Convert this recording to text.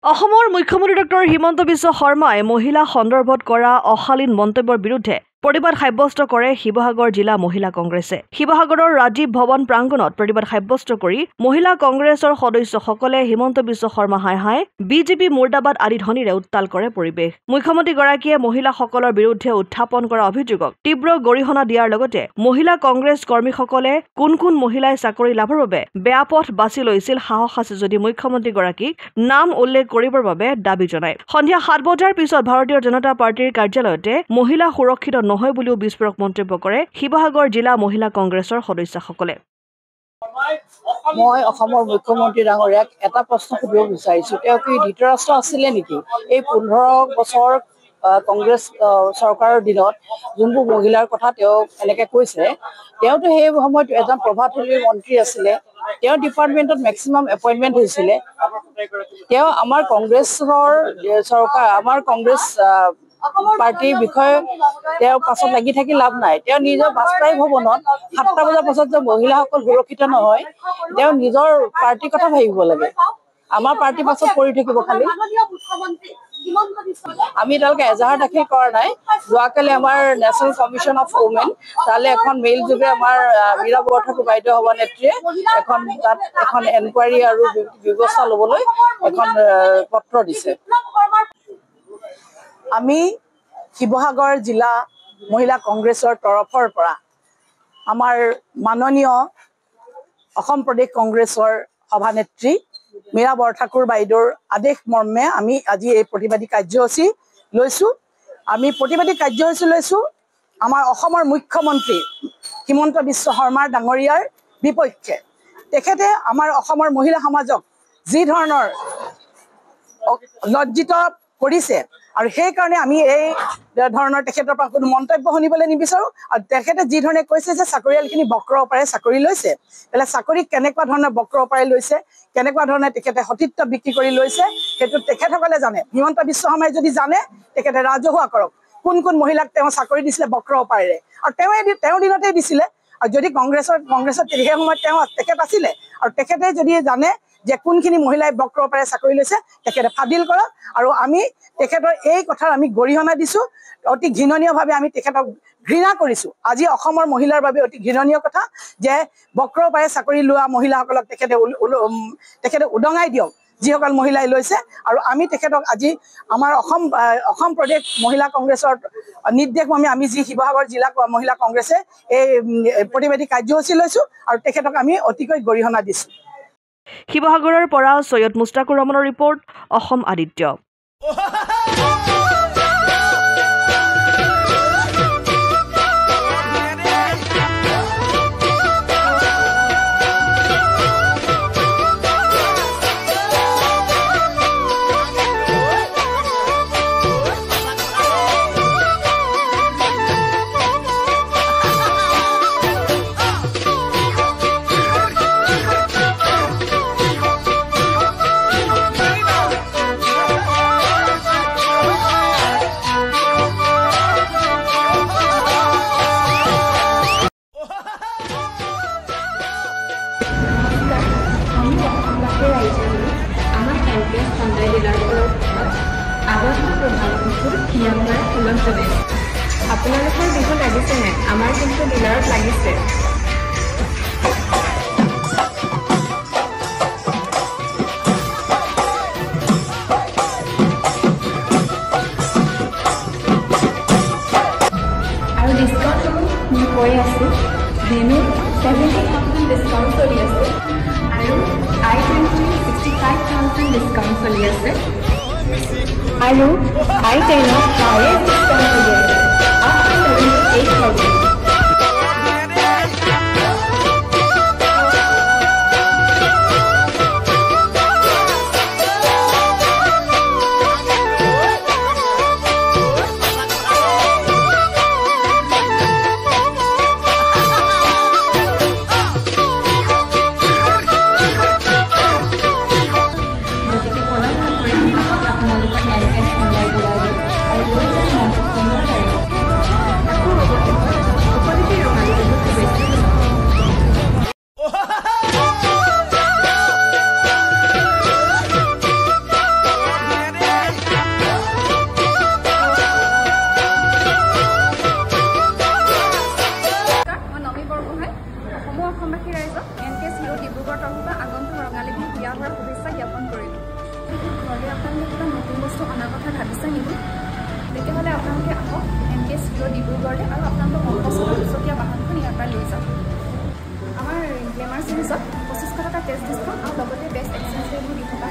অসমৰ মুখ্যমন্ত্ৰী ডক্টৰ হিমন্ত বিশ্ব শৰ্মাই মহিলা সন্দৰ্ভত কৰা অশালীন মন্তব্যৰ বিৰুদ্ধে প্ৰতিবাদ সাব্যস্ত কৰে শিৱসাগৰ জিলা মহিলা কংগ্ৰেছে। শিৱসাগৰৰ ৰাজীৱ ভৱন প্ৰাংগণত প্ৰতিবাদ সাব্যস্ত কৰি মহিলা কংগ্ৰেছৰ সদস্যসকলে হিমন্ত বিশ্ব শৰ্মা হাই হাই বিজেপি মুৰ্দাবাদ আদি ধ্বনিৰে উত্তাল কৰে পৰিৱেশ। মুখ্যমন্ত্ৰীগৰাকীয়ে মহিলাসকলৰ বিৰুদ্ধে উত্থাপন কৰা অভিযোগক তীব্ৰ গৰিহণা দিয়াৰ লগতে মহিলা কংগ্ৰেছ কৰ্মীসকলে কোন মহিলাই চাকৰি লাভৰ বাবে বেয়া পথ বাছি লৈছিল সাহস আছে যদি মুখ্যমন্ত্ৰীগৰাকীক নাম উল্লেখ কৰিবৰ বাবে দাবী জনায়। সন্ধিয়া 7 বজাৰ পিছত ভাৰতীয় জনতা পাৰ্টিৰ কাৰ্যালয়তে মহিলা সুৰক্ষিত নহয় বুলিও বিস্ফোৰক মন্তব্য কৰে শিৱসাগৰ জিলা মহিলা কংগ্ৰেছৰ সদস্যসকলে। মই অসমৰ মুখ্যমন্ত্ৰী ডাঙৰীয়াক এটা প্ৰশ্ন সুধিব বিচাৰিছো, তেওঁ কি ধৃতৰাষ্ট্ৰ আছিলে নেকি? এই 15 বছৰ কংগ্ৰেছ চৰকাৰৰ দিনত যোনবোৰ মহিলাৰ কথা তেওঁ এনেকে কৈছে, তেওঁতো সেই সময়ত এজন প্ৰভাৱশালী মন্ত্ৰী আছিলে, তেওঁৰ ডিপাৰ্টমেণ্টত মেক্সিমাম এপইণ্টমেণ্ট হৈছিলে। তেওঁ আমাৰ কংগ্ৰেছৰ চৰকাৰ, আমাৰ কংগ্ৰেছ পাৰ্টিৰ বিষয়ে তেওঁ পাছত লাগি থাকি লাভ নাই। তেওঁ নিজৰ বাস্তৱায়িক ভৱনত 7টা বজাৰ পাছত যে মহিলাসকল সুৰক্ষিত নহয়, তেওঁ নিজৰ পাৰ্টিৰ কথা ভাবিব লাগে। আমাৰ পাৰ্টিৰ পাছত পৰি থাকিব খালি। আমি এতিয়ালৈকে এজাহাৰ দাখিল কৰা নাই। যোৱাকালি আমাৰ নেশ্যনেল কমিশ্যন অফ ওমেন তালে এখন মেইল যোগে আমাৰ মীৰা বৰঠাকুৰ বাইদেউ সভানেত্ৰীয়ে এখন এনকুৱাৰী আৰু ব্যৱস্থা ল'বলৈ এখন পত্ৰ দিছে। আমি শিৱসাগৰ জিলা মহিলা কংগ্ৰেছৰ তৰফৰ পৰা আমাৰ মাননীয় অসম প্ৰদেশ কংগ্ৰেছৰ সভানেত্ৰী মীৰা বৰঠাকুৰ বাইদেউৰ আদেশ মৰ্মে আমি আজি এই প্ৰতিবাদী কাৰ্যসূচী লৈছোঁ। আমাৰ অসমৰ মুখ্যমন্ত্ৰী হিমন্ত বিশ্ব শৰ্মা ডাঙৰীয়াৰ বিপক্ষে। তেখেতে আমাৰ অসমৰ মহিলা সমাজক যি ধৰণৰ লজ্জিত কৰিছে আৰু সেইকাৰণে আমি এই ধৰণৰ তেখেতৰ পৰা কোনো মন্তব্য শুনিবলৈ নিবিচাৰোঁ। আৰু তেখেতে যি ধৰণে কৈছে যে চাকৰিয়ালখিনি বক্ৰ অপাৰে চাকৰি লৈছে, তেতিয়াহ'লে চাকৰি কেনেকুৱা ধৰণৰ বক্ৰ অপাৰে লৈছে, কেনেকুৱা ধৰণে তেখেতে সতীত্ব বিক্ৰী কৰি লৈছে, সেইটো তেখেতসকলে জানে। হিমন্ত বিশ্ব শৰ্মাই যদি জানে তেখেতে ৰাজহুৱা কৰক কোন মহিলাক তেওঁ চাকৰি দিছিলে বক্ৰ অপাৰেৰে, আৰু তেওঁৰ দিনতেই দিছিলে। আৰু যদি কংগ্ৰেছত সেই সময়ত তেখেত আছিলে আৰু তেখেতে যদি জানে যে কোনখিনি মহিলাই বক্ৰ অপাৰে চাকৰি লৈছে, তেখেতে ফাদিল কৰক। আৰু আমি তেখেতৰ এই কথাৰ আমি গৰিহণা দিছোঁ। অতি ঘৃণনীয়ভাৱে আমি তেখেতক ঘৃণা কৰিছোঁ। আজি অসমৰ মহিলাৰ বাবে অতি ঘৃণনীয় কথা যে বক্ৰ অপাৰে চাকৰি লোৱা মহিলাসকলক তেখেতে উদঙাই দিয়ক যিসকল মহিলাই লৈছে। আৰু আমি তেখেতক আজি আমাৰ অসম প্ৰদেশ মহিলা কংগ্ৰেছৰ নিৰ্দেশ মৰ্মে আমি যি শিৱসাগৰ জিলা মহিলা কংগ্ৰেছে এই প্ৰতিবাদী কাৰ্যসূচী লৈছোঁ আৰু তেখেতক আমি অতিকৈ গৰিহণা দিছোঁ। শিৱসাগৰৰ পৰা সৈয়দ মুস্তাকুৰ ৰহমানৰ ৰিপৰ্ট, অসম আদিত্য। আপোনালোকৰ বিহু লাগিছেনে? আমাৰ কিন্তু ডিলাৰত লাগিছে। আৰু ডিছকাউণ্টসমূহ মই কৈ আছোঁ, ভেনু 70,000 ডিছকাউণ্ট চলি আছে আৰু I-20 65,000 ডিছকাউণ্ট চলি আছে আৰু I-10 হায়েষ্ট ডিছকাউণ্ট চলি আছে up to 78,000। আপোনালোকৰ বিয়া হোৱাৰ শুভেচ্ছা জ্ঞাপন কৰিলোঁ। ঘৰলৈ আপোনালোকে কিবা নতুন বস্তু অনাৰ কথা ভাবিছে নেকি? তেতিয়াহ'লে আপোনালোকে আহক MKS Hero ডিব্ৰুগড়লৈ আৰু আপোনালোকৰ মনপচন্দৰ দুচকীয়া বাহনখন ইয়াৰ পৰা লৈ যাওক। আমাৰ গ্লেমাৰ চিৰিজত 2500 টকা কেছ ডিছকাউণ্ট আৰু লগতে বেষ্ট এক্সচেঞ্জ ৰেটবোৰ দি থকা